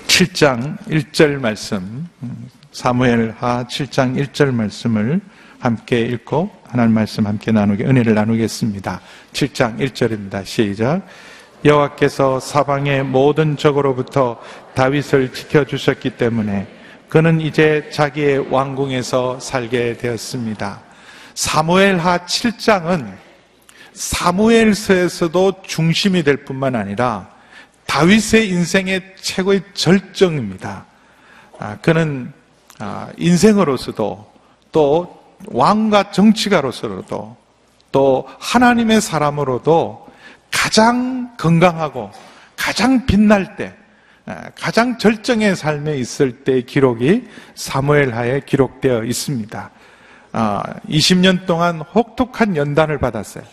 (7장) 1절 말씀, 사무엘하 7장 1절 말씀을 함께 읽고 하나님 말씀 함께 은혜를 나누겠습니다. 7장 1절입니다. 시작. 여호와께서 사방의 모든 적으로부터 다윗을 지켜주셨기 때문에 그는 이제 자기의 왕궁에서 살게 되었습니다. 사무엘하 7장은 사무엘서에서도 중심이 될 뿐만 아니라 다윗의 인생의 최고의 절정입니다. 그는 인생으로서도 또 왕과 정치가로서도 또 하나님의 사람으로도 가장 건강하고 가장 빛날 때, 가장 절정의 삶에 있을 때의 기록이 사무엘하에 기록되어 있습니다. 20년 동안 혹독한 연단을 받았어요.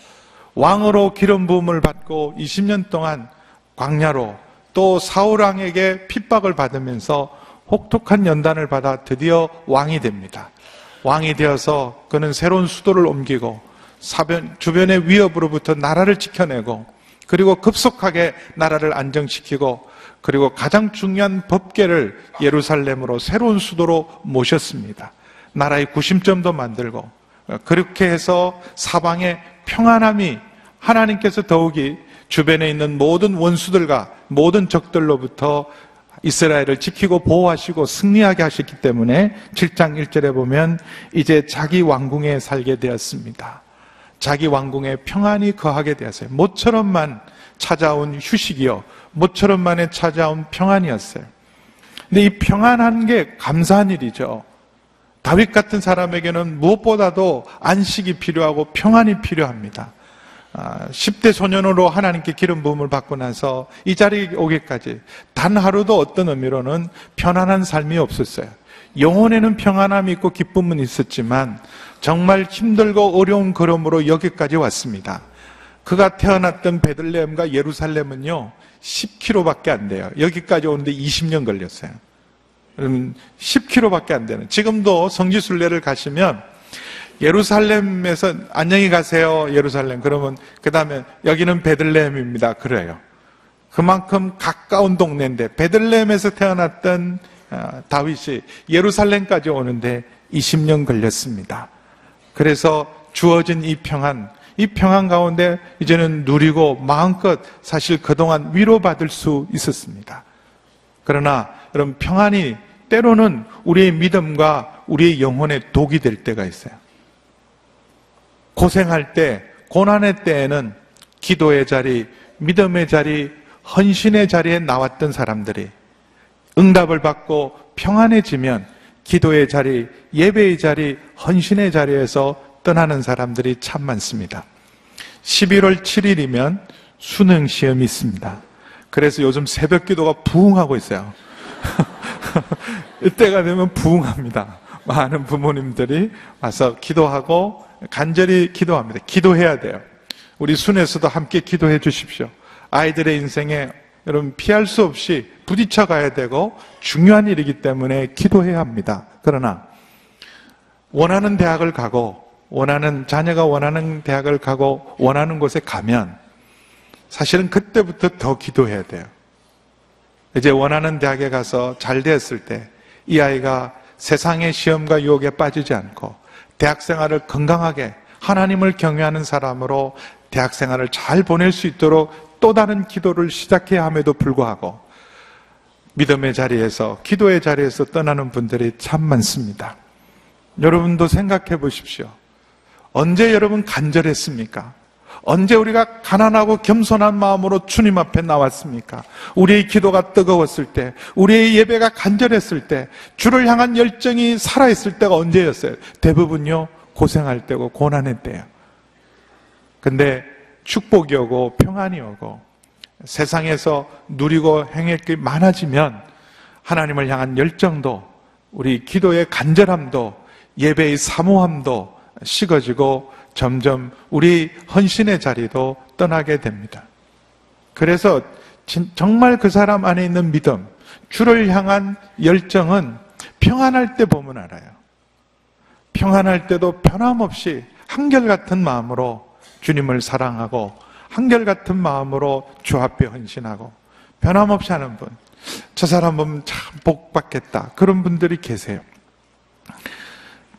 왕으로 기름 부음을 받고 20년 동안 광야로 또 사울왕에게 핍박을 받으면서 혹독한 연단을 받아 드디어 왕이 됩니다. 왕이 되어서 그는 새로운 수도를 옮기고 주변의 위협으로부터 나라를 지켜내고 그리고 급속하게 나라를 안정시키고 그리고 가장 중요한 법궤를 예루살렘으로 새로운 수도로 모셨습니다. 나라의 구심점도 만들고 그렇게 해서 사방에 평안함이 하나님께서 더욱이 주변에 있는 모든 원수들과 모든 적들로부터 이스라엘을 지키고 보호하시고 승리하게 하셨기 때문에 7장 1절에 보면 이제 자기 왕궁에 살게 되었습니다. 자기 왕궁에 평안이 거하게 되었어요. 모처럼만 찾아온 휴식이요, 모처럼만에 찾아온 평안이었어요. 근데 이 평안한 게 감사한 일이죠. 다윗 같은 사람에게는 무엇보다도 안식이 필요하고 평안이 필요합니다. 10대 소년으로 하나님께 기름 부음을 받고 나서 이 자리에 오기까지 단 하루도 어떤 의미로는 편안한 삶이 없었어요. 영혼에는 평안함이 있고 기쁨은 있었지만 정말 힘들고 어려운 걸음으로 여기까지 왔습니다. 그가 태어났던 베들레헴과 예루살렘은요 10km밖에 안 돼요. 여기까지 오는데 20년 걸렸어요. 10km밖에 안 되는, 지금도 성지순례를 가시면 예루살렘에서 안녕히 가세요 예루살렘 그러면 그 다음에 여기는 베들레헴입니다 그래요. 그만큼 가까운 동네인데 베들레헴에서 태어났던 다윗이 예루살렘까지 오는데 20년 걸렸습니다. 그래서 주어진 이 평안 가운데 이제는 누리고 마음껏 사실 그동안 위로받을 수 있었습니다. 그러나 여러분, 평안이 때로는 우리의 믿음과 우리의 영혼에 독이 될 때가 있어요. 고생할 때, 고난의 때에는 기도의 자리, 믿음의 자리, 헌신의 자리에 나왔던 사람들이 응답을 받고 평안해지면 기도의 자리, 예배의 자리, 헌신의 자리에서 떠나는 사람들이 참 많습니다. 11월 7일이면 수능 시험이 있습니다. 그래서 요즘 새벽 기도가 부흥하고 있어요. 이때가 되면 부흥합니다. 많은 부모님들이 와서 기도하고 간절히 기도합니다. 기도해야 돼요. 우리 순에서도 함께 기도해 주십시오. 아이들의 인생에 여러분 피할 수 없이 부딪혀 가야 되고 중요한 일이기 때문에 기도해야 합니다. 그러나 원하는 대학을 가고 자녀가 원하는 대학을 가고 원하는 곳에 가면 사실은 그때부터 더 기도해야 돼요. 이제 원하는 대학에 가서 잘 되었을 때 이 아이가 세상의 시험과 유혹에 빠지지 않고 대학생활을 건강하게 하나님을 경외하는 사람으로 대학생활을 잘 보낼 수 있도록 또 다른 기도를 시작해야 함에도 불구하고 믿음의 자리에서, 기도의 자리에서 떠나는 분들이 참 많습니다. 여러분도 생각해 보십시오. 언제 여러분 간절했습니까? 언제 우리가 가난하고 겸손한 마음으로 주님 앞에 나왔습니까? 우리의 기도가 뜨거웠을 때, 우리의 예배가 간절했을 때, 주를 향한 열정이 살아있을 때가 언제였어요? 대부분요, 고생할 때고 고난의 때예요. 근데 축복이 오고 평안이 오고 세상에서 누리고 행할 게 많아지면 하나님을 향한 열정도, 우리 기도의 간절함도, 예배의 사모함도 식어지고 점점 우리 헌신의 자리도 떠나게 됩니다. 그래서 정말 그 사람 안에 있는 믿음, 주를 향한 열정은 평안할 때 보면 알아요. 평안할 때도 변함없이 한결같은 마음으로 주님을 사랑하고 한결같은 마음으로 주 앞에 헌신하고 변함없이 하는 분, 저 사람 보면 참 복받겠다, 그런 분들이 계세요.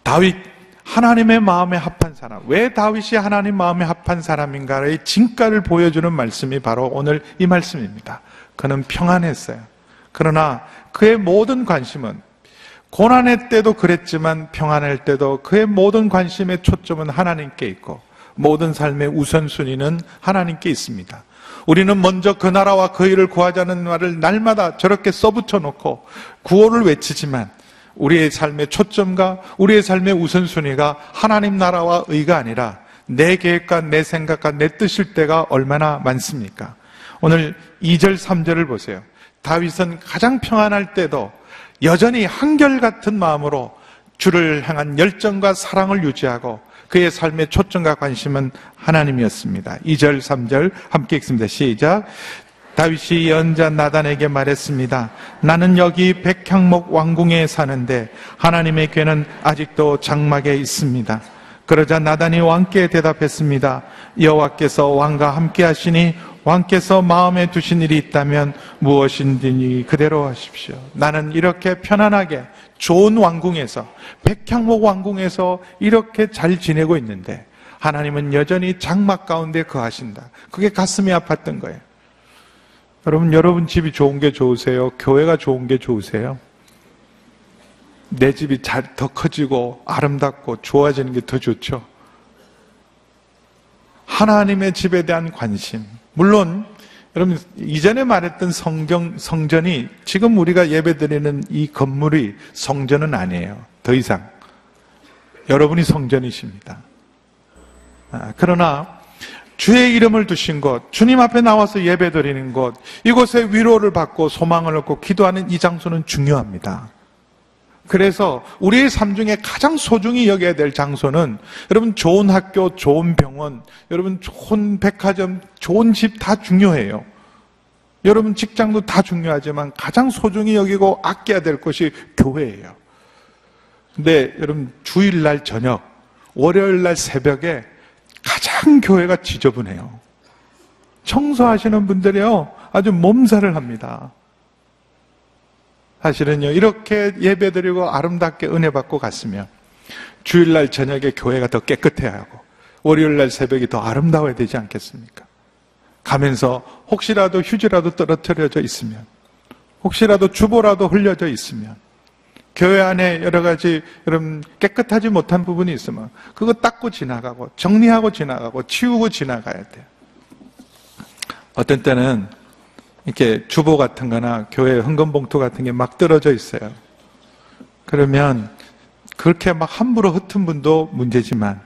다윗, 하나님의 마음에 합한 사람. 왜 다윗이 하나님 마음에 합한 사람인가의 진가를 보여주는 말씀이 바로 오늘 이 말씀입니다. 그는 평안했어요. 그러나 그의 모든 관심은, 고난의 때도 그랬지만 평안할 때도 그의 모든 관심의 초점은 하나님께 있고 모든 삶의 우선순위는 하나님께 있습니다. 우리는 먼저 그 나라와 그 일을 구하자는 말을 날마다 저렇게 써붙여 놓고 구호를 외치지만 우리의 삶의 초점과 우리의 삶의 우선순위가 하나님 나라와 의가 아니라 내 계획과 내 생각과 내 뜻일 때가 얼마나 많습니까? 오늘 2절 3절을 보세요. 다윗은 가장 평안할 때도 여전히 한결같은 마음으로 주를 향한 열정과 사랑을 유지하고 그의 삶의 초점과 관심은 하나님이었습니다. 2절 3절 함께 읽습니다. 시작. 다윗이 예언자 나단에게 말했습니다. 나는 여기 백향목 왕궁에 사는데 하나님의 궤는 아직도 장막에 있습니다. 그러자 나단이 왕께 대답했습니다. 여호와께서 왕과 함께 하시니 왕께서 마음에 두신 일이 있다면 무엇인지 그대로 하십시오. 나는 이렇게 편안하게 좋은 왕궁에서, 백향목 왕궁에서 이렇게 잘 지내고 있는데 하나님은 여전히 장막 가운데 거하신다. 그게 가슴이 아팠던 거예요. 여러분 집이 좋은 게 좋으세요? 교회가 좋은 게 좋으세요? 내 집이 더 커지고 아름답고 좋아지는 게 더 좋죠. 하나님의 집에 대한 관심. 물론 여러분 이전에 말했던 성전이 지금 우리가 예배드리는 이 건물이 성전은 아니에요. 더 이상 여러분이 성전이십니다. 그러나 주의 이름을 두신 곳, 주님 앞에 나와서 예배드리는 곳, 이곳에 위로를 받고 소망을 얻고 기도하는 이 장소는 중요합니다. 그래서 우리의 삶 중에 가장 소중히 여겨야 될 장소는 여러분 좋은 학교, 좋은 병원, 여러분 좋은 백화점, 좋은 집 다 중요해요. 여러분 직장도 다 중요하지만 가장 소중히 여기고 아껴야 될 곳이 교회예요. 근데 여러분 주일날 저녁, 월요일날 새벽에 가장 교회가 지저분해요. 청소하시는 분들이요 아주 몸살을 합니다. 사실은요 이렇게 예배드리고 아름답게 은혜 받고 갔으면 주일날 저녁에 교회가 더 깨끗해야 하고 월요일날 새벽이 더 아름다워야 되지 않겠습니까? 가면서 혹시라도 휴지라도 떨어뜨려져 있으면, 혹시라도 주보라도 흘려져 있으면, 교회 안에 여러 가지 여러분 깨끗하지 못한 부분이 있으면 그거 닦고 지나가고 정리하고 지나가고 치우고 지나가야 돼요. 어떤 때는 이렇게 주보 같은 거나 교회 헌금봉투 같은 게 막 떨어져 있어요. 그러면 그렇게 막 함부로 흩은 분도 문제지만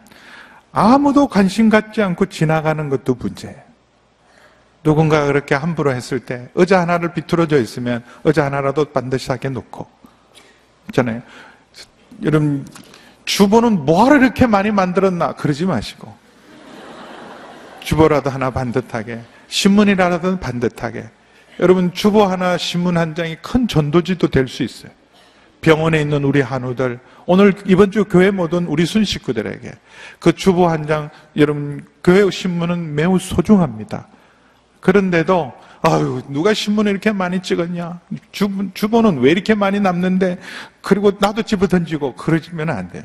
아무도 관심 갖지 않고 지나가는 것도 문제예요. 누군가 그렇게 함부로 했을 때 의자 하나를 비틀어져 있으면 의자 하나라도 반드시 하게 놓고 있잖아요. 여러분 주보는 뭐하러 이렇게 많이 만들었나 그러지 마시고 주보라도 하나 반듯하게, 신문이라도 반듯하게. 여러분 주보 하나, 신문 한 장이 큰 전도지도 될 수 있어요. 병원에 있는 우리 한우들, 오늘 이번 주 교회 모든 우리 순 식구들에게 그 주보 한 장, 여러분 교회 신문은 매우 소중합니다. 그런데도 아유 누가 신문을 이렇게 많이 찍었냐, 주보는 왜 이렇게 많이 남는데, 그리고 나도 집어 던지고 그러시면 안 돼요.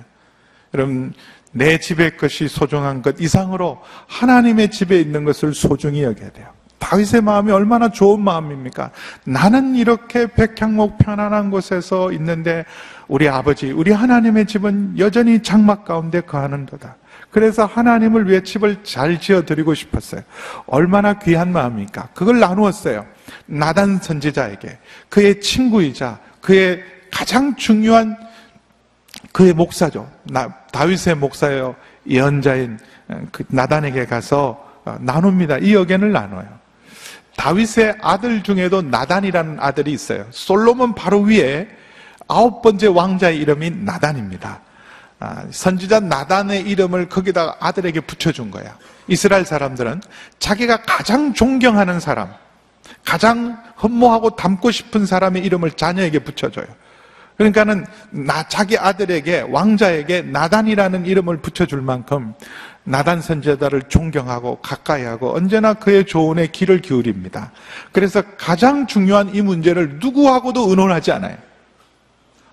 여러분 내 집의 것이 소중한 것 이상으로 하나님의 집에 있는 것을 소중히 여겨야 돼요. 다윗의 마음이 얼마나 좋은 마음입니까? 나는 이렇게 백향목 편안한 곳에서 있는데 우리 아버지, 우리 하나님의 집은 여전히 장막 가운데 거하는도다. 그래서 하나님을 위해 집을 잘 지어드리고 싶었어요. 얼마나 귀한 마음입니까? 그걸 나누었어요. 나단 선지자에게, 그의 친구이자 그의 가장 중요한 그의 목사죠. 다윗의 목사예요. 예언자인 그 나단에게 가서 나눕니다. 이 의견을 나눠요. 다윗의 아들 중에도 나단이라는 아들이 있어요. 솔로몬 바로 위에 9번째 왕자의 이름이 나단입니다. 선지자 나단의 이름을 거기다가 아들에게 붙여준 거야. 이스라엘 사람들은 자기가 가장 존경하는 사람, 가장 흠모하고 닮고 싶은 사람의 이름을 자녀에게 붙여줘요. 그러니까는 자기 아들에게, 왕자에게 나단이라는 이름을 붙여줄 만큼 나단 선지자를 존경하고 가까이하고 언제나 그의 조언에 귀를 기울입니다. 그래서 가장 중요한 이 문제를 누구하고도 의논하지 않아요.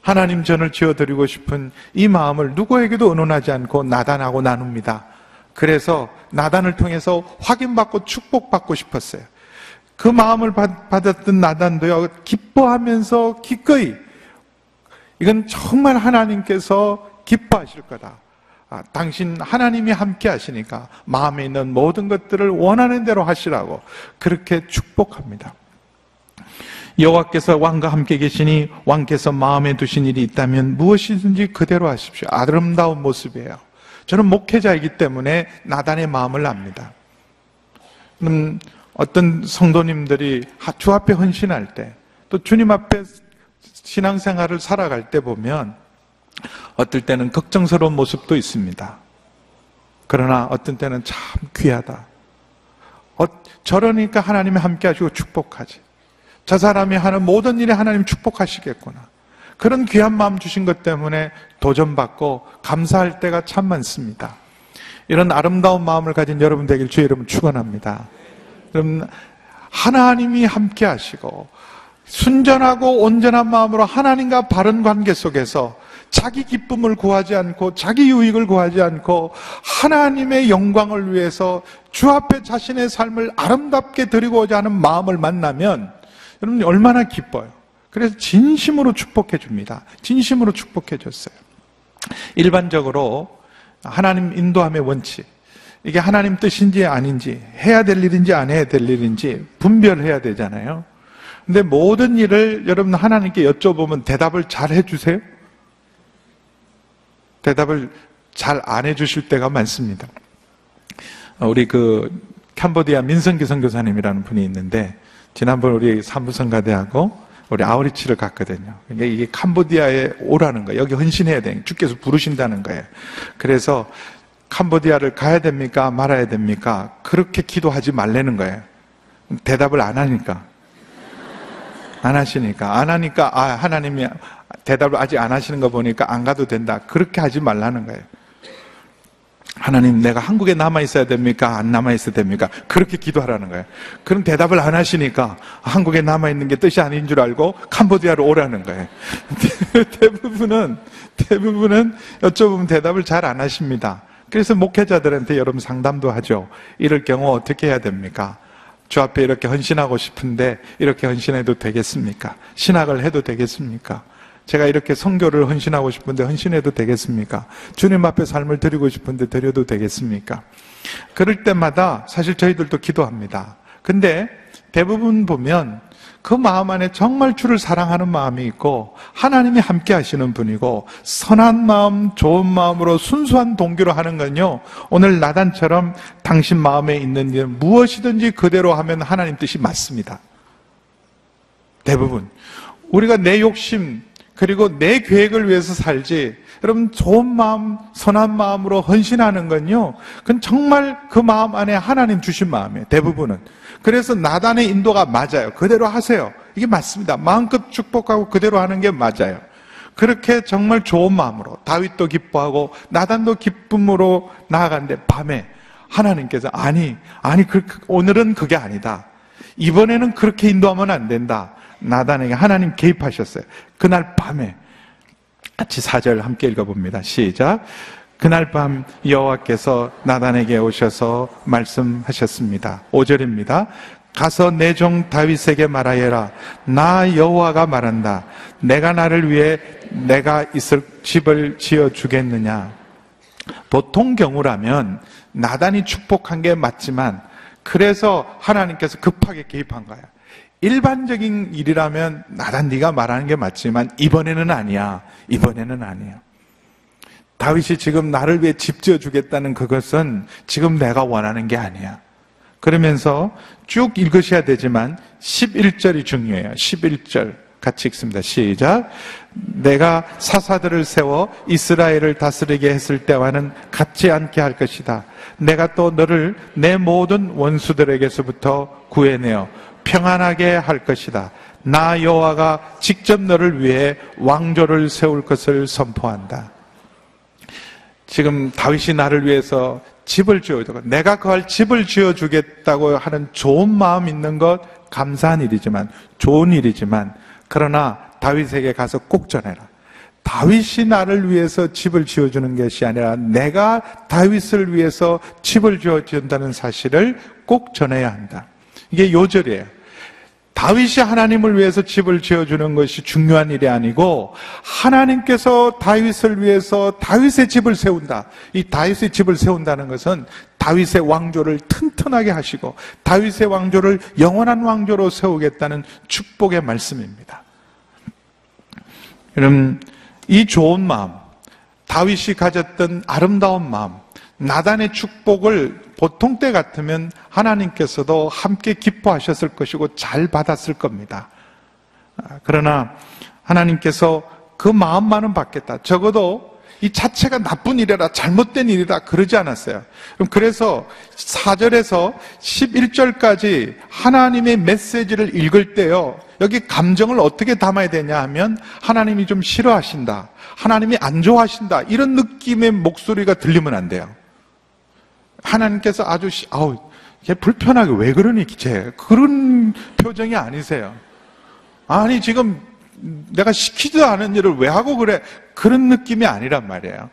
하나님, 전을 지어드리고 싶은 이 마음을 누구에게도 의논하지 않고 나단하고 나눕니다. 그래서 나단을 통해서 확인받고 축복받고 싶었어요. 그 마음을 받았던 나단도요, 기뻐하면서 기꺼이, 이건 정말 하나님께서 기뻐하실 거다. 당신 하나님이 함께 하시니까 마음에 있는 모든 것들을 원하는 대로 하시라고 그렇게 축복합니다. 여호와께서 왕과 함께 계시니 왕께서 마음에 두신 일이 있다면 무엇이든지 그대로 하십시오. 아름다운 모습이에요. 저는 목회자이기 때문에 나단의 마음을 압니다. 어떤 성도님들이 주 앞에 헌신할 때, 또 주님 앞에 신앙생활을 살아갈 때 보면 어떨 때는 걱정스러운 모습도 있습니다. 그러나 어떤 때는 참 귀하다. 저러니까 하나님이 함께 하시고 축복하지. 저 사람이 하는 모든 일에 하나님 축복하시겠구나. 그런 귀한 마음 주신 것 때문에 도전받고 감사할 때가 참 많습니다. 이런 아름다운 마음을 가진 여러분 되길 주의 이름으로 축원합니다. 그럼 하나님이 함께 하시고 순전하고 온전한 마음으로 하나님과 바른 관계 속에서 자기 기쁨을 구하지 않고 자기 유익을 구하지 않고 하나님의 영광을 위해서 주 앞에 자신의 삶을 아름답게 드리고자 하는 마음을 만나면 여러분 얼마나 기뻐요. 그래서 진심으로 축복해 줍니다. 진심으로 축복해 줬어요. 일반적으로 하나님 인도함의 원칙, 이게 하나님 뜻인지 아닌지, 해야 될 일인지 안 해야 될 일인지 분별해야 되잖아요. 근데 모든 일을 여러분 하나님께 여쭤보면 대답을 잘 해주세요? 대답을 잘 안 해주실 때가 많습니다. 우리 캄보디아 민성기 선교사님이라는 분이 있는데, 지난번 우리 사무성가대하고 우리 아우리치를 갔거든요. 그러니까 이게 캄보디아에 오라는 거예요. 여기 헌신해야 돼요. 주께서 부르신다는 거예요. 그래서 캄보디아를 가야 됩니까? 말아야 됩니까? 그렇게 기도하지 말라는 거예요. 대답을 안 하니까. 안 하시니까. 안 하니까, 하나님이 대답을 아직 안 하시는 거 보니까 안 가도 된다. 그렇게 하지 말라는 거예요. 하나님, 내가 한국에 남아있어야 됩니까? 안 남아있어야 됩니까? 그렇게 기도하라는 거예요. 그럼 대답을 안 하시니까 한국에 남아있는 게 뜻이 아닌 줄 알고 캄보디아로 오라는 거예요. 대부분은 여쭤보면 대답을 잘 안 하십니다. 그래서 목회자들한테 여러분 상담도 하죠. 이럴 경우 어떻게 해야 됩니까? 주 앞에 이렇게 헌신하고 싶은데 이렇게 헌신해도 되겠습니까? 신학을 해도 되겠습니까? 제가 이렇게 선교를 헌신하고 싶은데 헌신해도 되겠습니까? 주님 앞에 삶을 드리고 싶은데 드려도 되겠습니까? 그럴 때마다 사실 저희들도 기도합니다. 근데 대부분 보면 그 마음 안에 정말 주를 사랑하는 마음이 있고 하나님이 함께 하시는 분이고 선한 마음, 좋은 마음으로 순수한 동기로 하는 건요, 오늘 나단처럼 당신 마음에 있는 일 무엇이든지 그대로 하면 하나님 뜻이 맞습니다. 대부분 우리가 내 욕심 그리고 내 계획을 위해서 살지, 여러분 좋은 마음, 선한 마음으로 헌신하는 건요, 그건 정말 그 마음 안에 하나님 주신 마음이에요. 대부분은. 그래서 나단의 인도가 맞아요. 그대로 하세요. 이게 맞습니다. 마음껏 축복하고 그대로 하는 게 맞아요. 그렇게 정말 좋은 마음으로 다윗도 기뻐하고 나단도 기쁨으로 나아갔는데 밤에 하나님께서 아니 오늘은 그게 아니다. 이번에는 그렇게 인도하면 안 된다. 나단에게 하나님 개입하셨어요. 그날 밤에 같이 4절 함께 읽어봅니다. 시작. 그날 밤 여호와께서 나단에게 오셔서 말씀하셨습니다. 5절입니다. 가서 내 종 다윗에게 말하여라. 나 여호와가 말한다. 내가 나를 위해 내가 있을 집을 지어주겠느냐. 보통 경우라면 나단이 축복한 게 맞지만 그래서 하나님께서 급하게 개입한 거야. 일반적인 일이라면 나단 네가 말하는 게 맞지만 이번에는 아니야. 이번에는 아니야. 다윗이 지금 나를 위해 집 지어주겠다는 그것은 지금 내가 원하는 게 아니야. 그러면서 쭉 읽으셔야 되지만 11절이 중요해요. 11절 같이 읽습니다. 시작. 내가 사사들을 세워 이스라엘을 다스리게 했을 때와는 같지 않게 할 것이다. 내가 또 너를 내 모든 원수들에게서부터 구해내어 평안하게 할 것이다. 나 여호와가 직접 너를 위해 왕조를 세울 것을 선포한다. 지금 다윗이 나를 위해서 집을 지어주고 내가 거할 집을 지어주겠다고 하는 좋은 마음 있는 것 감사한 일이지만, 좋은 일이지만, 그러나 다윗에게 가서 꼭 전해라. 다윗이 나를 위해서 집을 지어주는 것이 아니라 내가 다윗을 위해서 집을 지어준다는 사실을 꼭 전해야 한다. 이게 요절이에요. 다윗이 하나님을 위해서 집을 지어주는 것이 중요한 일이 아니고 하나님께서 다윗을 위해서 다윗의 집을 세운다. 이 다윗의 집을 세운다는 것은 다윗의 왕조를 튼튼하게 하시고 다윗의 왕조를 영원한 왕조로 세우겠다는 축복의 말씀입니다. 여러분, 이 좋은 마음, 다윗이 가졌던 아름다운 마음, 나단의 축복을 보통 때 같으면 하나님께서도 함께 기뻐하셨을 것이고 잘 받았을 겁니다. 그러나 하나님께서 그 마음만은 받겠다. 적어도 이 자체가 나쁜 일이라 잘못된 일이라 그러지 않았어요. 그래서 4절에서 11절까지 하나님의 메시지를 읽을 때요, 여기 감정을 어떻게 담아야 되냐 하면 하나님이 좀 싫어하신다, 하나님이 안 좋아하신다, 이런 느낌의 목소리가 들리면 안 돼요. 하나님께서 아주 걔 불편하게 왜 그러니 쟤, 그런 표정이 아니세요. 아니 지금 내가 시키지도 않은 일을 왜 하고 그래, 그런 느낌이 아니란 말이에요.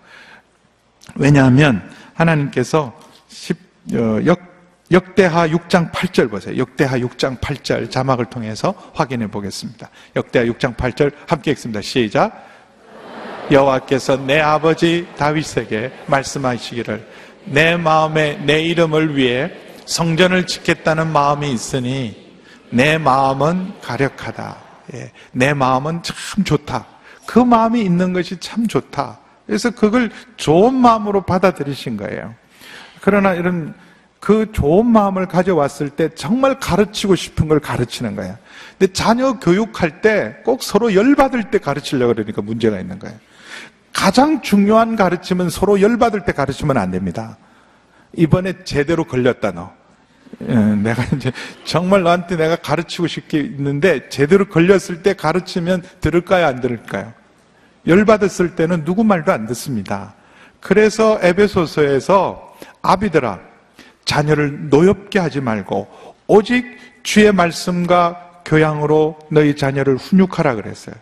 왜냐하면 하나님께서 역대하 6장 8절 보세요. 역대하 6장 8절 자막을 통해서 확인해 보겠습니다. 역대하 6장 8절 함께 읽습니다. 시작. 여호와께서 내 아버지 다윗에게 말씀하시기를 내 마음에 내 이름을 위해 성전을 짓겠다는 마음이 있으니 내 마음은 가력하다. 내 마음은 참 좋다. 그 마음이 있는 것이 참 좋다. 그래서 그걸 좋은 마음으로 받아들이신 거예요. 그러나 이런 그 좋은 마음을 가져왔을 때 정말 가르치고 싶은 걸 가르치는 거예요. 근데 자녀 교육할 때 꼭 서로 열받을 때 가르치려고 그러니까 문제가 있는 거예요. 가장 중요한 가르침은 서로 열받을 때 가르치면 안 됩니다. 이번에 제대로 걸렸다 너. 내가 이제 정말 너한테 내가 가르치고 싶게 있는데 제대로 걸렸을 때 가르치면 들을까요, 안 들을까요? 열받았을 때는 누구 말도 안 듣습니다. 그래서 에베소서에서 아비들아, 자녀를 노엽게 하지 말고 오직 주의 말씀과 교양으로 너희 자녀를 훈육하라 그랬어요.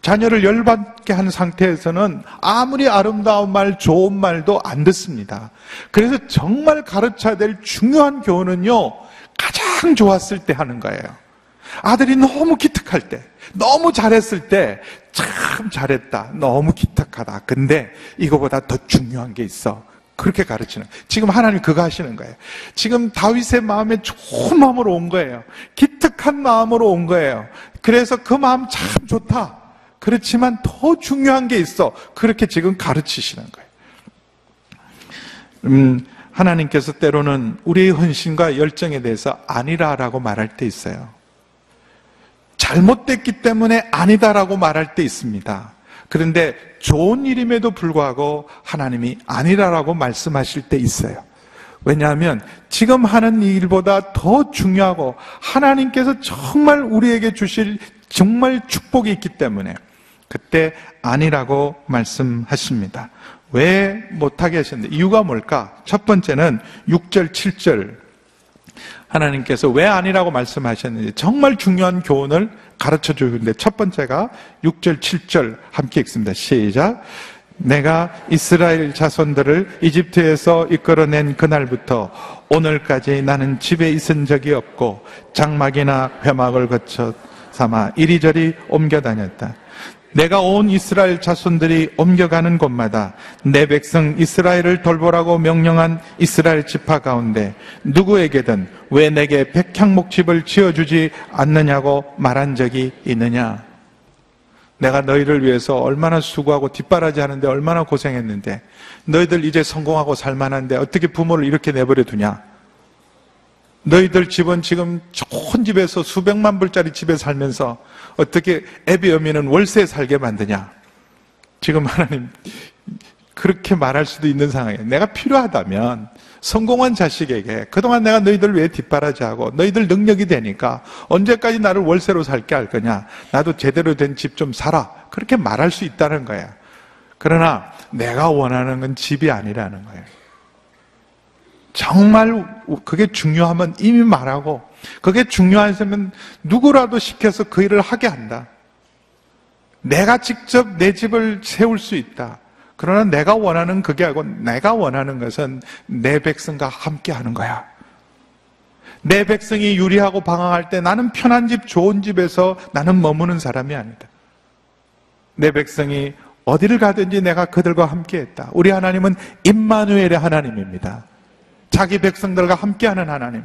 자녀를 열받게 한 상태에서는 아무리 아름다운 말, 좋은 말도 안 듣습니다. 그래서 정말 가르쳐야 될 중요한 교훈은요, 가장 좋았을 때 하는 거예요. 아들이 너무 기특할 때, 너무 잘했을 때, 참 잘했다, 너무 기특하다. 근데 이거보다 더 중요한 게 있어. 그렇게 가르치는, 지금 하나님 그거 하시는 거예요. 지금 다윗의 마음에 좋은 마음으로 온 거예요. 기특한 마음으로 온 거예요. 그래서 그 마음 참 좋다. 그렇지만 더 중요한 게 있어. 그렇게 지금 가르치시는 거예요. 하나님께서 때로는 우리의 헌신과 열정에 대해서 아니라라고 말할 때 있어요. 잘못됐기 때문에 아니다라고 말할 때 있습니다. 그런데 좋은 일임에도 불구하고 하나님이 아니라라고 말씀하실 때 있어요. 왜냐하면 지금 하는 일보다 더 중요하고 하나님께서 정말 우리에게 주실 정말 축복이 있기 때문에 그때 아니라고 말씀하십니다. 왜 못하게 하셨는데 이유가 뭘까? 첫 번째는 6절 7절 하나님께서 왜 아니라고 말씀하셨는지 정말 중요한 교훈을 가르쳐 주는데 첫 번째가 6절 7절 함께 읽습니다. 시작. 내가 이스라엘 자손들을 이집트에서 이끌어낸 그날부터 오늘까지 나는 집에 있은 적이 없고 장막이나 회막을 거쳐 삼아 이리저리 옮겨 다녔다. 내가 온 이스라엘 자손들이 옮겨가는 곳마다 내 백성 이스라엘을 돌보라고 명령한 이스라엘 지파 가운데 누구에게든 왜 내게 백향목집을 지어주지 않느냐고 말한 적이 있느냐. 내가 너희를 위해서 얼마나 수고하고 뒷바라지 하는데 얼마나 고생했는데 너희들 이제 성공하고 살만한데 어떻게 부모를 이렇게 내버려 두냐. 너희들 집은 지금 좋은 집에서 수백만 불짜리 집에 살면서 어떻게 애비 어미는 월세에 살게 만드냐. 지금 하나님 그렇게 말할 수도 있는 상황이에요. 내가 필요하다면 성공한 자식에게 그동안 내가 너희들 왜 뒷바라지하고 너희들 능력이 되니까 언제까지 나를 월세로 살게 할 거냐, 나도 제대로 된 집 좀 사라, 그렇게 말할 수 있다는 거예요. 그러나 내가 원하는 건 집이 아니라는 거예요. 정말 그게 중요하면 이미 말하고, 그게 중요하면 누구라도 시켜서 그 일을 하게 한다. 내가 직접 내 집을 세울 수 있다. 그러나 내가 원하는 그게 아니고, 내가 원하는 것은 내 백성과 함께 하는 거야. 내 백성이 유리하고 방황할 때 나는 편한 집, 좋은 집에서 나는 머무는 사람이 아니다. 내 백성이 어디를 가든지 내가 그들과 함께 했다. 우리 하나님은 임마누엘의 하나님입니다. 자기 백성들과 함께하는 하나님.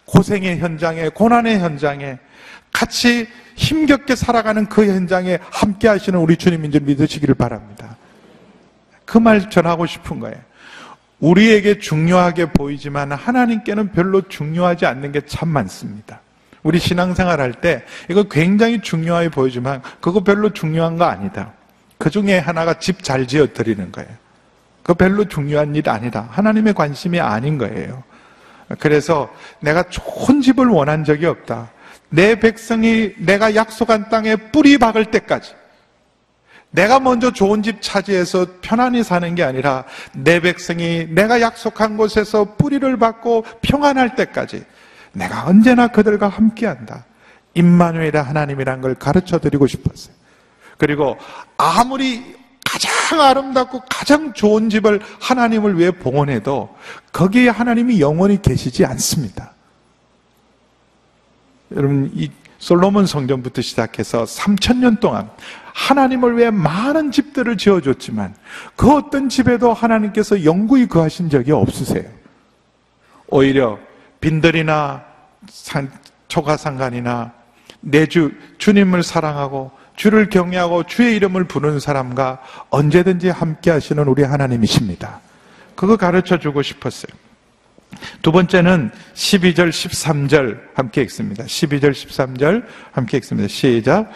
고생의 현장에, 고난의 현장에, 같이 힘겹게 살아가는 그 현장에 함께 하시는 우리 주님인 줄 믿으시기를 바랍니다. 그 말 전하고 싶은 거예요. 우리에게 중요하게 보이지만 하나님께는 별로 중요하지 않는 게 참 많습니다. 우리 신앙생활 할 때 이거 굉장히 중요하게 보이지만 그거 별로 중요한 거 아니다. 그 중에 하나가 집 잘 지어 드리는 거예요. 그거 별로 중요한 일 아니다. 하나님의 관심이 아닌 거예요. 그래서 내가 좋은 집을 원한 적이 없다. 내 백성이 내가 약속한 땅에 뿌리 박을 때까지, 내가 먼저 좋은 집 차지해서 편안히 사는 게 아니라 내 백성이 내가 약속한 곳에서 뿌리를 박고 평안할 때까지 내가 언제나 그들과 함께한다. 임마누엘의 하나님이란 걸 가르쳐 드리고 싶었어요. 그리고 아무리 가장 아름답고 가장 좋은 집을 하나님을 위해 봉헌해도 거기에 하나님이 영원히 계시지 않습니다. 여러분, 이 솔로몬 성전부터 시작해서 3000년 동안 하나님을 위해 많은 집들을 지어줬지만 그 어떤 집에도 하나님께서 영구히 거하신 적이 없으세요. 오히려 빈들이나 초가상간이나 주님을 사랑하고 주를 경외하고 주의 이름을 부르는 사람과 언제든지 함께 하시는 우리 하나님이십니다. 그거 가르쳐 주고 싶었어요. 두 번째는 12절, 13절 함께 읽습니다. 12절, 13절 함께 읽습니다. 시작.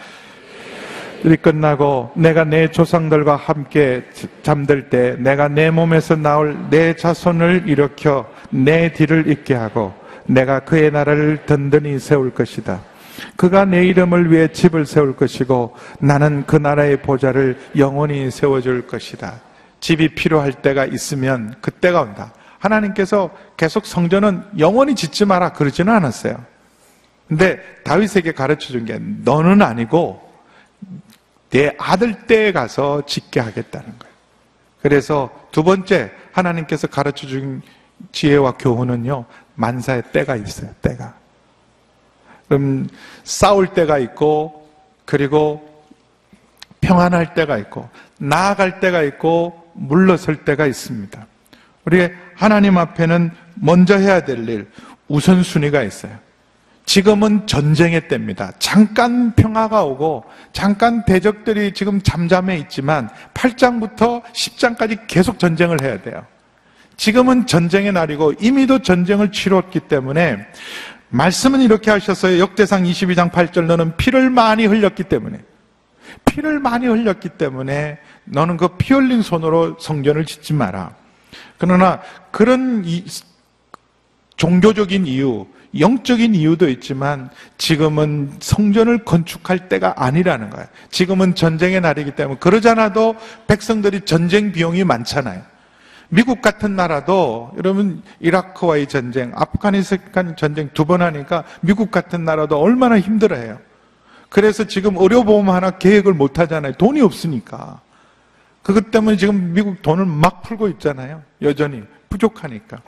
일이 끝나고 내가 내 조상들과 함께 잠들 때 내가 내 몸에서 나올 내 자손을 일으켜 내 뒤를 잇게 하고 내가 그의 나라를 든든히 세울 것이다. 그가 내 이름을 위해 집을 세울 것이고 나는 그 나라의 보좌를 영원히 세워줄 것이다. 집이 필요할 때가 있으면 그때가 온다. 하나님께서 계속 성전은 영원히 짓지 마라 그러지는 않았어요. 근데 다윗에게 가르쳐준 게 너는 아니고 내 아들 때에 가서 짓게 하겠다는 거예요. 그래서 두 번째 하나님께서 가르쳐준 지혜와 교훈은요, 만사의 때가 있어요. 때가. 그럼 싸울 때가 있고, 그리고 평안할 때가 있고, 나아갈 때가 있고, 물러설 때가 있습니다. 우리 하나님 앞에는 먼저 해야 될 일, 우선순위가 있어요. 지금은 전쟁의 때입니다. 잠깐 평화가 오고 잠깐 대적들이 지금 잠잠해 있지만 8장부터 10장까지 계속 전쟁을 해야 돼요. 지금은 전쟁의 날이고 이미도 전쟁을 치렀기 때문에 말씀은 이렇게 하셨어요. 역대상 22장 8절 너는 피를 많이 흘렸기 때문에 너는 그 피 흘린 손으로 성전을 짓지 마라. 그러나 그런 종교적인 이유, 영적인 이유도 있지만 지금은 성전을 건축할 때가 아니라는 거예요. 지금은 전쟁의 날이기 때문에 그러지 않아도 백성들이 전쟁 비용이 많잖아요. 미국 같은 나라도 여러분 이라크와의 전쟁, 아프가니스탄 전쟁 2번 하니까 미국 같은 나라도 얼마나 힘들어해요. 그래서 지금 의료보험 하나 계획을 못 하잖아요. 돈이 없으니까. 그것 때문에 지금 미국 돈을 막 풀고 있잖아요. 여전히 부족하니까.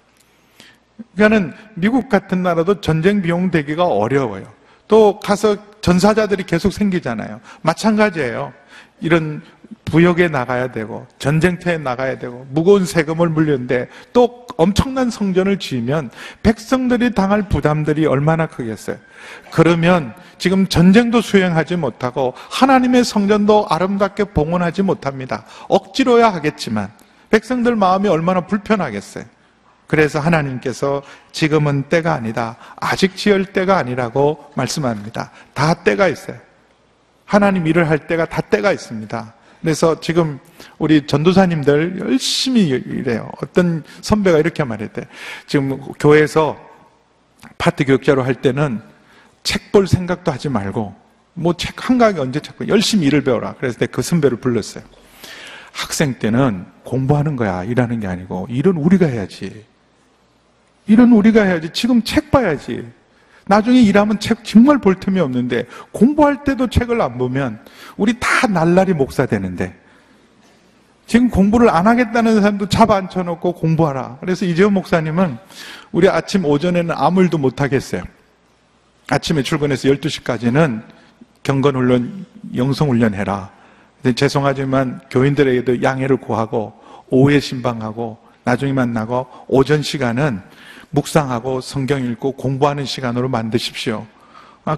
그러니까는 미국 같은 나라도 전쟁 비용 대기가 어려워요. 또 가서 전사자들이 계속 생기잖아요. 마찬가지예요. 이런 부역에 나가야 되고 전쟁터에 나가야 되고 무거운 세금을 물렸는데 또 엄청난 성전을 지으면 백성들이 당할 부담들이 얼마나 크겠어요. 그러면 지금 전쟁도 수행하지 못하고 하나님의 성전도 아름답게 봉헌하지 못합니다. 억지로야 하겠지만 백성들 마음이 얼마나 불편하겠어요. 그래서 하나님께서 지금은 때가 아니다. 아직 지을 때가 아니라고 말씀합니다. 다 때가 있어요. 하나님 일을 할 때가 다 때가 있습니다. 그래서 지금 우리 전도사님들 열심히 일해요. 어떤 선배가 이렇게 말했대. 지금 교회에서 파트 교육자로 할 때는 책 볼 생각도 하지 말고 뭐 책 한강에 언제 찾고 열심히 일을 배워라. 그래서 내가 그 선배를 불렀어요. 학생 때는 공부하는 거야. 일하는 게 아니고 일은 우리가 해야지. 일은 우리가 해야지. 지금 책 봐야지. 나중에 일하면 책 정말 볼 틈이 없는데 공부할 때도 책을 안 보면 우리 다 날라리 목사 되는데 지금 공부를 안 하겠다는 사람도 잡아 앉혀놓고 공부하라. 그래서 이재원 목사님은 우리 아침 오전에는 아무 일도 못 하겠어요. 아침에 출근해서 12시까지는 경건훈련, 영성훈련 해라. 죄송하지만 교인들에게도 양해를 구하고 오후에 신방하고 나중에 만나고 오전 시간은 묵상하고 성경 읽고 공부하는 시간으로 만드십시오.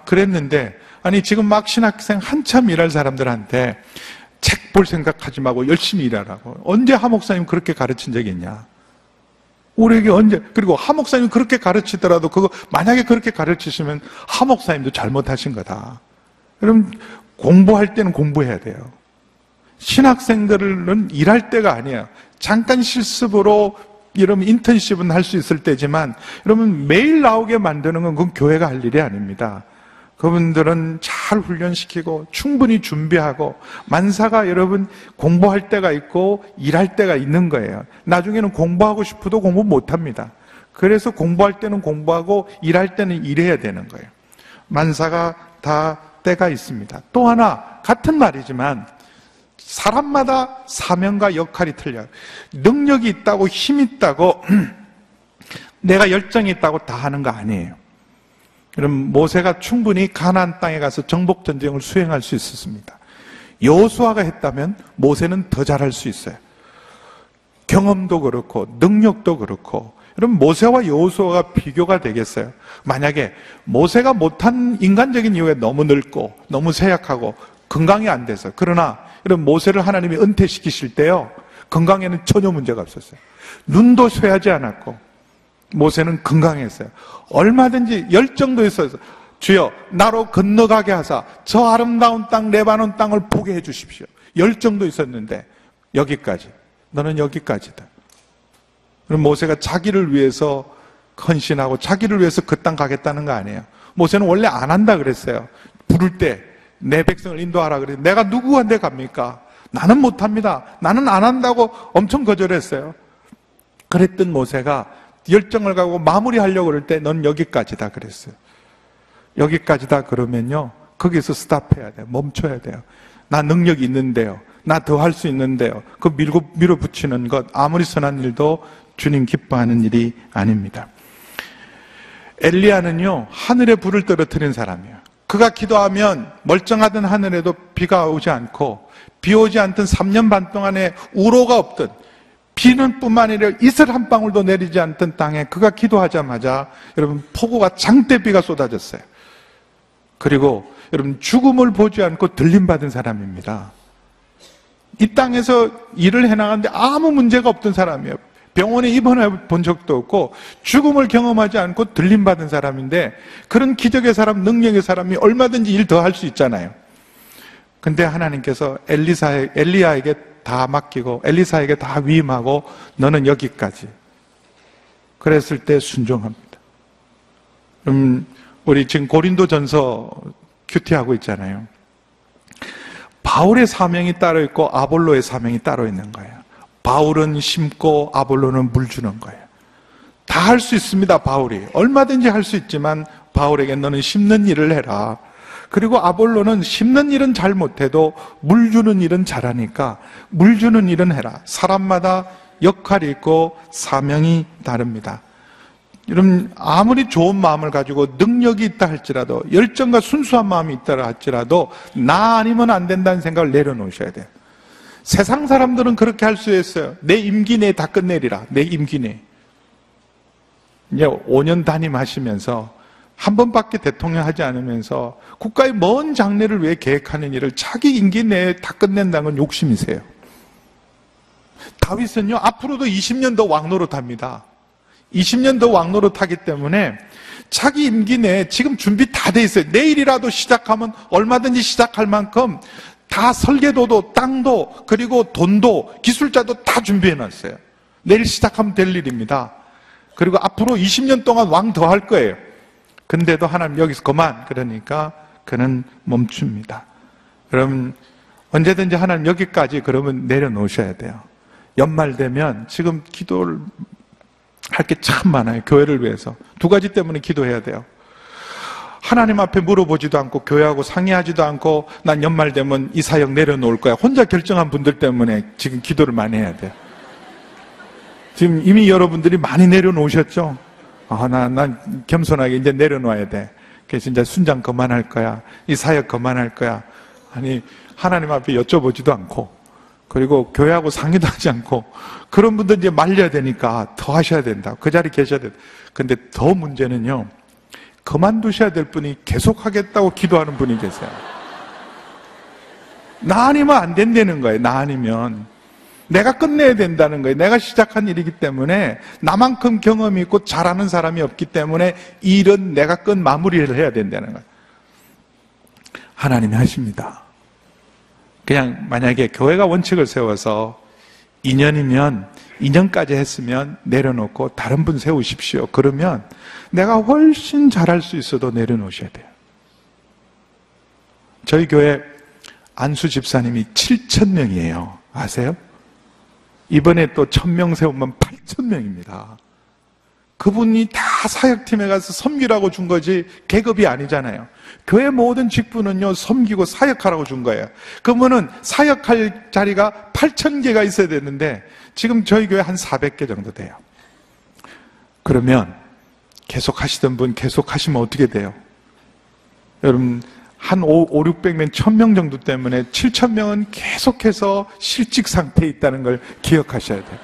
그랬는데 아니 지금 막 신학생 한참 일할 사람들한테 책 볼 생각하지 말고 열심히 일하라고. 언제 하 목사님 그렇게 가르친 적이 있냐? 우리에게 언제? 그리고 하 목사님 그렇게 가르치더라도 그거 만약에 그렇게 가르치시면 하 목사님도 잘못하신 거다. 그럼 공부할 때는 공부해야 돼요. 신학생들은 일할 때가 아니에요. 잠깐 실습으로 여러분 인턴십은 할 수 있을 때지만 여러분 매일 나오게 만드는 건 그건 교회가 할 일이 아닙니다. 그분들은 잘 훈련시키고 충분히 준비하고 만사가 여러분 공부할 때가 있고 일할 때가 있는 거예요. 나중에는 공부하고 싶어도 공부 못합니다. 그래서 공부할 때는 공부하고 일할 때는 일해야 되는 거예요. 만사가 다 때가 있습니다. 또 하나 같은 말이지만 사람마다 사명과 역할이 틀려요. 능력이 있다고 힘이 있다고 내가 열정이 있다고 다 하는 거 아니에요. 그럼 모세가 충분히 가나안 땅에 가서 정복 전쟁을 수행할 수 있었습니다. 여호수아가 했다면 모세는 더 잘할 수 있어요. 경험도 그렇고 능력도 그렇고. 여러분 모세와 여호수아가 비교가 되겠어요? 만약에 모세가 못한 인간적인 이유에 너무 늙고 너무 쇠약하고 건강이 안 돼서. 그러나 여러분 모세를 하나님이 은퇴시키실 때요 건강에는 전혀 문제가 없었어요. 눈도 쇠하지 않았고 모세는 건강했어요. 얼마든지 열정도 있어서 주여 나로 건너가게 하사 저 아름다운 땅 레바논 땅을 보게 해주십시오. 열정도 있었는데 여기까지. 너는 여기까지다. 그럼 모세가 자기를 위해서 헌신하고 자기를 위해서 그 땅 가겠다는 거 아니에요. 모세는 원래 안 한다 그랬어요. 부를 때 내 백성을 인도하라 그랬는데 내가 누구한테 갑니까? 나는 못합니다. 나는 안 한다고 엄청 거절했어요. 그랬던 모세가 열정을 가고 마무리하려고 그럴 때 넌 여기까지다 그랬어요. 여기까지다 그러면요 거기서 스탑해야 돼요. 멈춰야 돼요. 나 능력이 있는데요. 나 더 할 수 있는데요. 그 밀어붙이는 것 아무리 선한 일도 주님 기뻐하는 일이 아닙니다. 엘리야는요 하늘에 불을 떨어뜨린 사람이에요. 그가 기도하면 멀쩡하던 하늘에도 비가 오지 않고 비 오지 않던 3년 반 동안에 우로가 없던 비는 뿐만 아니라 이슬 한 방울도 내리지 않던 땅에 그가 기도하자마자 여러분 폭우가 장대비가 쏟아졌어요. 그리고 여러분 죽음을 보지 않고 들림받은 사람입니다. 이 땅에서 일을 해나가는데 아무 문제가 없던 사람이에요. 병원에 입원해 본 적도 없고 죽음을 경험하지 않고 들림받은 사람인데 그런 기적의 사람, 능력의 사람이 얼마든지 일 더 할 수 있잖아요. 근데 하나님께서 엘리야에게 다 맡기고 엘리사에게 다 위임하고 너는 여기까지. 그랬을 때 순종합니다. 우리 지금 고린도전서 큐티하고 있잖아요. 바울의 사명이 따로 있고 아볼로의 사명이 따로 있는 거예요. 바울은 심고 아볼로는 물 주는 거예요. 다 할 수 있습니다. 바울이 얼마든지 할 수 있지만 바울에게 너는 심는 일을 해라. 그리고 아볼로는 심는 일은 잘 못해도 물 주는 일은 잘하니까 물 주는 일은 해라. 사람마다 역할이 있고 사명이 다릅니다. 여러분 아무리 좋은 마음을 가지고 능력이 있다 할지라도 열정과 순수한 마음이 있다 할지라도 나 아니면 안 된다는 생각을 내려놓으셔야 돼요. 세상 사람들은 그렇게 할 수 있어요. 내 임기 내에 다 끝내리라. 내 임기 내에. 이제 5년 담임하시면서 한 번밖에 대통령 하지 않으면서 국가의 먼 장래를 위해 계획하는 일을 자기 임기 내에 다 끝낸다는 건 욕심이세요. 다윗은요 앞으로도 20년 더 왕노릇합니다. 20년 더 왕노릇하기 때문에 자기 임기 내에 지금 준비 다 돼 있어요. 내일이라도 시작하면 얼마든지 시작할 만큼 다 설계도도 땅도 그리고 돈도 기술자도 다 준비해 놨어요. 내일 시작하면 될 일입니다. 그리고 앞으로 20년 동안 왕 더 할 거예요. 근데도 하나님 여기서 그만, 그러니까 그는 멈춥니다. 그럼 언제든지 하나님 여기까지 그러면 내려놓으셔야 돼요. 연말 되면 지금 기도를 할 게 참 많아요. 교회를 위해서. 두 가지 때문에 기도해야 돼요. 하나님 앞에 물어보지도 않고 교회하고 상의하지도 않고 난 연말 되면 이 사역 내려놓을 거야. 혼자 결정한 분들 때문에 지금 기도를 많이 해야 돼요. 지금 이미 여러분들이 많이 내려놓으셨죠? 난 겸손하게 이제 내려놔야 돼. 그래서 이제 순장 그만할 거야. 이 사역 그만할 거야. 아니, 하나님 앞에 여쭤보지도 않고, 그리고 교회하고 상의도 하지 않고, 그런 분들 이제 말려야 되니까 더 하셔야 된다. 그 자리에 계셔야 된다. 근데 더 문제는요, 그만두셔야 될 분이 계속 하겠다고 기도하는 분이 계세요. 나 아니면 안 된다는 거예요. 나 아니면. 내가 끝내야 된다는 거예요. 내가 시작한 일이기 때문에 나만큼 경험이 있고 잘하는 사람이 없기 때문에 이 일은 내가 끝 마무리를 해야 된다는 거예요. 하나님이 하십니다. 그냥 만약에 교회가 원칙을 세워서 2년이면 2년까지 했으면 내려놓고 다른 분 세우십시오. 그러면 내가 훨씬 잘할 수 있어도 내려놓으셔야 돼요. 저희 교회 안수 집사님이 7,000명이에요. 아세요? 이번에 또 1,000명 세우면 8,000명입니다. 그분이 다 사역팀에 가서 섬기라고 준 거지 계급이 아니잖아요. 교회 모든 직분은요, 섬기고 사역하라고 준 거예요. 그러면은 사역할 자리가 8,000개가 있어야 되는데 지금 저희 교회 한 400개 정도 돼요. 그러면 계속 하시던 분 계속 하시면 어떻게 돼요? 여러분 한 600명, 1,000명 정도 때문에 7,000명은 계속해서 실직 상태에 있다는 걸 기억하셔야 돼요.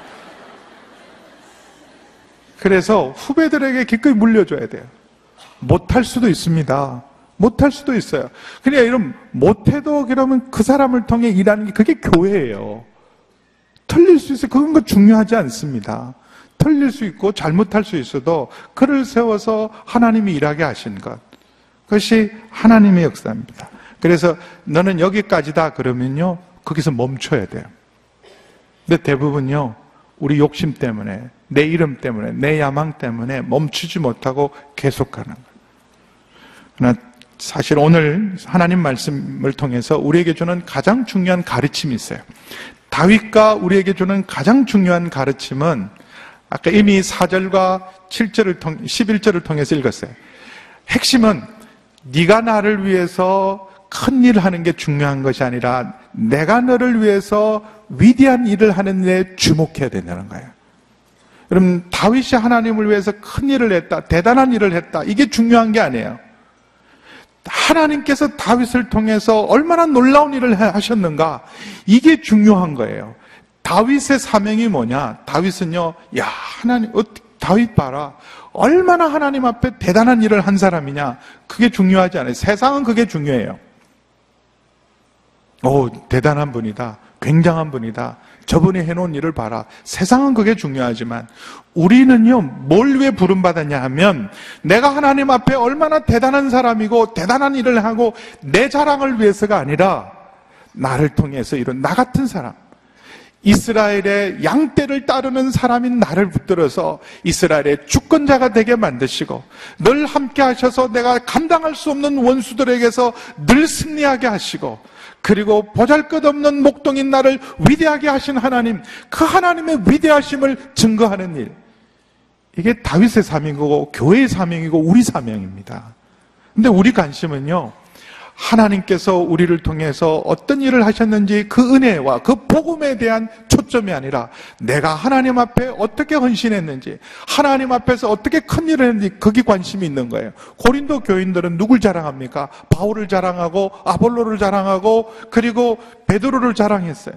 그래서 후배들에게 기꺼이 물려줘야 돼요. 못할 수도 있습니다. 못할 수도 있어요. 그냥 이런 못해도 그러면 그 사람을 통해 일하는 게 그게 교회예요. 틀릴 수 있어요. 그건 거 중요하지 않습니다. 틀릴 수 있고 잘못할 수 있어도 그를 세워서 하나님이 일하게 하신 것. 그것이 하나님의 역사입니다. 그래서 너는 여기까지다 그러면요, 거기서 멈춰야 돼요. 근데 대부분요, 우리 욕심 때문에, 내 이름 때문에, 내 야망 때문에 멈추지 못하고 계속하는 거예요. 그러나 사실 오늘 하나님 말씀을 통해서 우리에게 주는 가장 중요한 가르침이 있어요. 다윗과 우리에게 주는 가장 중요한 가르침은 아까 이미 4절과 7절을 11절을 통해서 읽었어요. 핵심은 네가 나를 위해서 큰 일을 하는 게 중요한 것이 아니라 내가 너를 위해서 위대한 일을 하는 데 주목해야 된다는 거예요. 여러분, 다윗이 하나님을 위해서 큰 일을 했다, 대단한 일을 했다, 이게 중요한 게 아니에요. 하나님께서 다윗을 통해서 얼마나 놀라운 일을 하셨는가, 이게 중요한 거예요. 다윗의 사명이 뭐냐? 다윗은요, 야, 하나님, 다윗 봐라. 얼마나 하나님 앞에 대단한 일을 한 사람이냐? 그게 중요하지 않아요. 세상은 그게 중요해요. 대단한 분이다. 굉장한 분이다. 저분이 해놓은 일을 봐라. 세상은 그게 중요하지만 우리는요, 뭘 왜 부름받았냐 하면 내가 하나님 앞에 얼마나 대단한 사람이고 대단한 일을 하고 내 자랑을 위해서가 아니라 나를 통해서 이런 나 같은 사람, 이스라엘의 양떼를 따르는 사람인 나를 붙들어서 이스라엘의 주권자가 되게 만드시고 늘 함께 하셔서 내가 감당할 수 없는 원수들에게서 늘 승리하게 하시고, 그리고 보잘것없는 목동인 나를 위대하게 하신 하나님, 그 하나님의 위대하심을 증거하는 일, 이게 다윗의 사명이고 교회의 사명이고 우리 사명입니다. 근데 우리 관심은요, 하나님께서 우리를 통해서 어떤 일을 하셨는지 그 은혜와 그 복음에 대한 초점이 아니라 내가 하나님 앞에 어떻게 헌신했는지, 하나님 앞에서 어떻게 큰 일을 했는지, 거기 관심이 있는 거예요. 고린도 교인들은 누굴 자랑합니까? 바울을 자랑하고 아볼로를 자랑하고 그리고 베드로를 자랑했어요.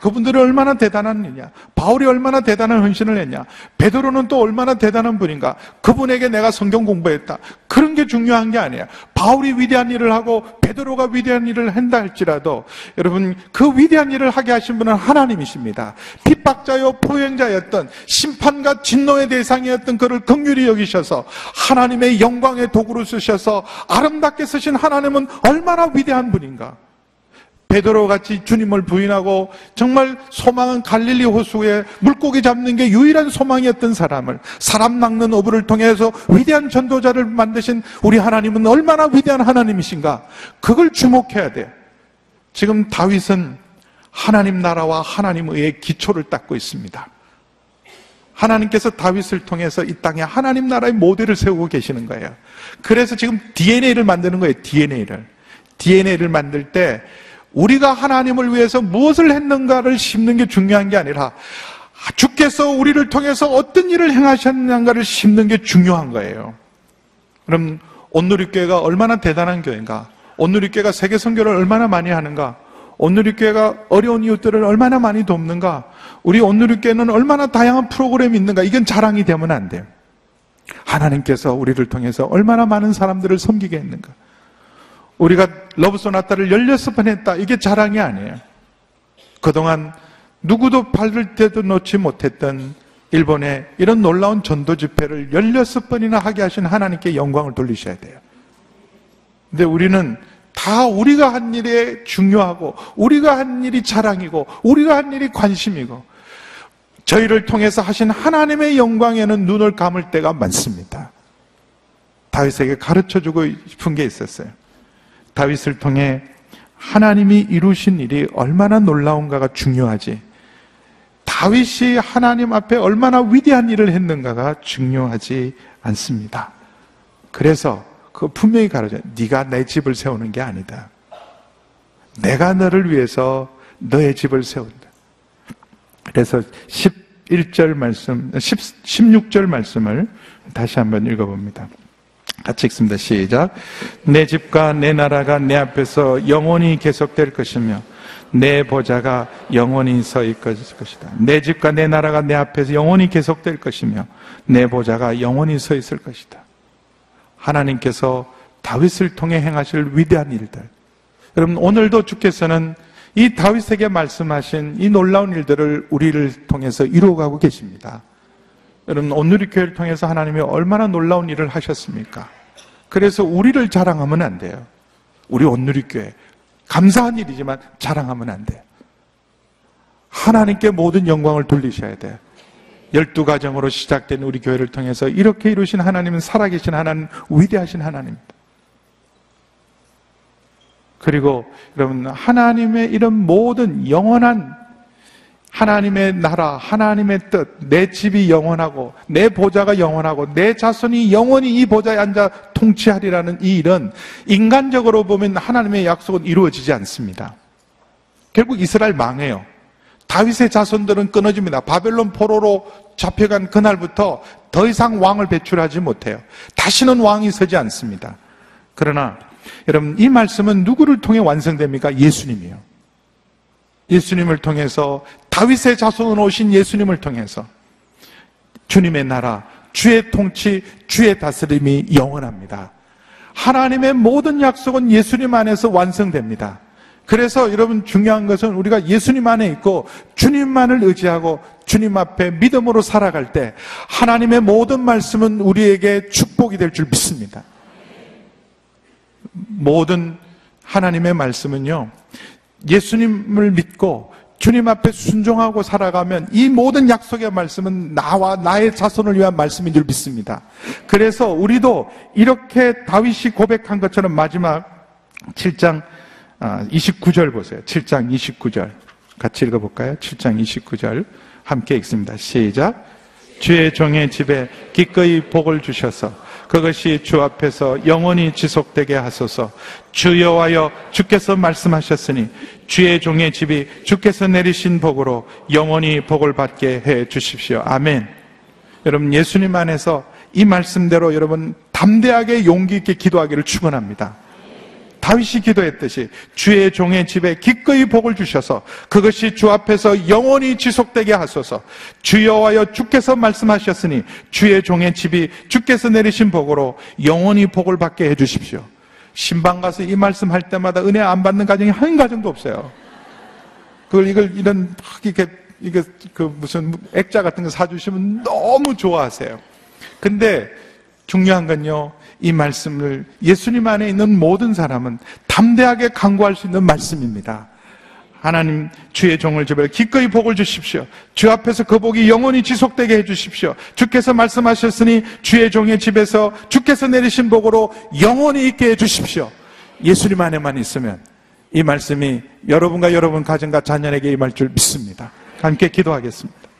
그분들이 얼마나 대단한 일이냐, 바울이 얼마나 대단한 헌신을 했냐, 베드로는 또 얼마나 대단한 분인가, 그분에게 내가 성경 공부했다, 그런 게 중요한 게 아니야. 바울이 위대한 일을 하고 베드로가 위대한 일을 한다 할지라도 여러분, 그 위대한 일을 하게 하신 분은 하나님이십니다. 핍박자요 포행자였던, 심판과 진노의 대상이었던 그를 긍휼히 여기셔서 하나님의 영광의 도구로 쓰셔서 아름답게 쓰신 하나님은 얼마나 위대한 분인가. 베드로 같이 주님을 부인하고 정말 소망은 갈릴리 호수에 물고기 잡는 게 유일한 소망이었던 사람을, 사람 낚는 어부를 통해서 위대한 전도자를 만드신 우리 하나님은 얼마나 위대한 하나님이신가, 그걸 주목해야 돼요. 지금 다윗은 하나님 나라와 하나님의 기초를 닦고 있습니다. 하나님께서 다윗을 통해서 이 땅에 하나님 나라의 모델을 세우고 계시는 거예요. 그래서 지금 DNA를 만드는 거예요. DNA를 만들 때 우리가 하나님을 위해서 무엇을 했는가를 심는 게 중요한 게 아니라 주께서 우리를 통해서 어떤 일을 행하셨는가를 심는 게 중요한 거예요. 그럼 온누리교회가 얼마나 대단한 교회인가? 온누리교회가 세계 선교를 얼마나 많이 하는가? 온누리교회가 어려운 이웃들을 얼마나 많이 돕는가? 우리 온누리교회는 얼마나 다양한 프로그램이 있는가? 이건 자랑이 되면 안 돼요. 하나님께서 우리를 통해서 얼마나 많은 사람들을 섬기게 했는가? 우리가 러브소나타를 16번 했다. 이게 자랑이 아니에요. 그동안 누구도 발을 대도 놓지 못했던 일본의 이런 놀라운 전도 집회를 16번이나 하게 하신 하나님께 영광을 돌리셔야 돼요. 근데 우리는 다 우리가 한 일이 중요하고, 우리가 한 일이 자랑이고, 우리가 한 일이 관심이고, 저희를 통해서 하신 하나님의 영광에는 눈을 감을 때가 많습니다. 다윗에게 가르쳐주고 싶은 게 있었어요. 다윗을 통해 하나님이 이루신 일이 얼마나 놀라운가가 중요하지, 다윗이 하나님 앞에 얼마나 위대한 일을 했는가가 중요하지 않습니다. 그래서 그거 분명히 가르쳐요. 네가 내 집을 세우는 게 아니다. 내가 너를 위해서 너의 집을 세운다. 그래서 11절 말씀, 16절 말씀을 다시 한번 읽어봅니다. 같이 읽습니다. 시작. 내 집과 내 나라가 내 앞에서 영원히 계속될 것이며 내 보좌가 영원히 서 있을 것이다. 내 집과 내 나라가 내 앞에서 영원히 계속될 것이며 내 보좌가 영원히 서 있을 것이다. 하나님께서 다윗을 통해 행하실 위대한 일들, 여러분 오늘도 주께서는 이 다윗에게 말씀하신 이 놀라운 일들을 우리를 통해서 이루어가고 계십니다. 여러분 온누리교회를 통해서 하나님이 얼마나 놀라운 일을 하셨습니까? 그래서 우리를 자랑하면 안 돼요. 우리 온누리교회 감사한 일이지만 자랑하면 안 돼요. 하나님께 모든 영광을 돌리셔야 돼요. 12가정으로 시작된 우리 교회를 통해서 이렇게 이루신 하나님은 살아계신 하나님, 위대하신 하나님입니다. 그리고 여러분 하나님의 이런 모든 영원한 하나님의 나라, 하나님의 뜻, 내 집이 영원하고 내 보좌가 영원하고 내 자손이 영원히 이 보좌에 앉아 통치하리라는 이 일은 인간적으로 보면 하나님의 약속은 이루어지지 않습니다. 결국 이스라엘 망해요. 다윗의 자손들은 끊어집니다. 바벨론 포로로 잡혀간 그날부터 더 이상 왕을 배출하지 못해요. 다시는 왕이 서지 않습니다. 그러나 여러분 이 말씀은 누구를 통해 완성됩니까? 예수님이요. 예수님을 통해서, 다윗의 자손으로 오신 예수님을 통해서 주님의 나라, 주의 통치, 주의 다스림이 영원합니다. 하나님의 모든 약속은 예수님 안에서 완성됩니다. 그래서 여러분 중요한 것은 우리가 예수님 안에 있고 주님만을 의지하고 주님 앞에 믿음으로 살아갈 때 하나님의 모든 말씀은 우리에게 축복이 될 줄 믿습니다. 모든 하나님의 말씀은요, 예수님을 믿고 주님 앞에 순종하고 살아가면 이 모든 약속의 말씀은 나와 나의 자손을 위한 말씀인 줄 믿습니다. 그래서 우리도 이렇게 다윗이 고백한 것처럼 마지막 7장 29절 보세요. 7장 29절 같이 읽어볼까요? 7장 29절 함께 읽습니다. 시작. 주의 종의 집에 기꺼이 복을 주셔서 그것이 주 앞에서 영원히 지속되게 하소서. 주 여호와여, 주께서 말씀하셨으니 주의 종의 집이 주께서 내리신 복으로 영원히 복을 받게 해 주십시오. 아멘. 여러분 예수님 안에서 이 말씀대로 여러분 담대하게 용기 있게 기도하기를 축원합니다. 다윗이 기도했듯이 주의 종의 집에 기꺼이 복을 주셔서 그것이 주 앞에서 영원히 지속되게 하소서. 주 여호와여, 주께서 말씀하셨으니 주의 종의 집이 주께서 내리신 복으로 영원히 복을 받게 해주십시오. 신방 가서 이 말씀 할 때마다 은혜 안 받는 가정이 한 가정도 없어요. 이런 이게 무슨 액자 같은 거 사주시면 너무 좋아하세요. 근데 중요한 건요, 이 말씀을 예수님 안에 있는 모든 사람은 담대하게 강구할 수 있는 말씀입니다. 하나님, 주의 종을 집을 기꺼이 복을 주십시오. 주 앞에서 그 복이 영원히 지속되게 해주십시오. 주께서 말씀하셨으니 주의 종의 집에서 주께서 내리신 복으로 영원히 있게 해주십시오. 예수님 안에만 있으면 이 말씀이 여러분과 여러분 가정과 자녀에게 임할 줄 믿습니다. 함께 기도하겠습니다.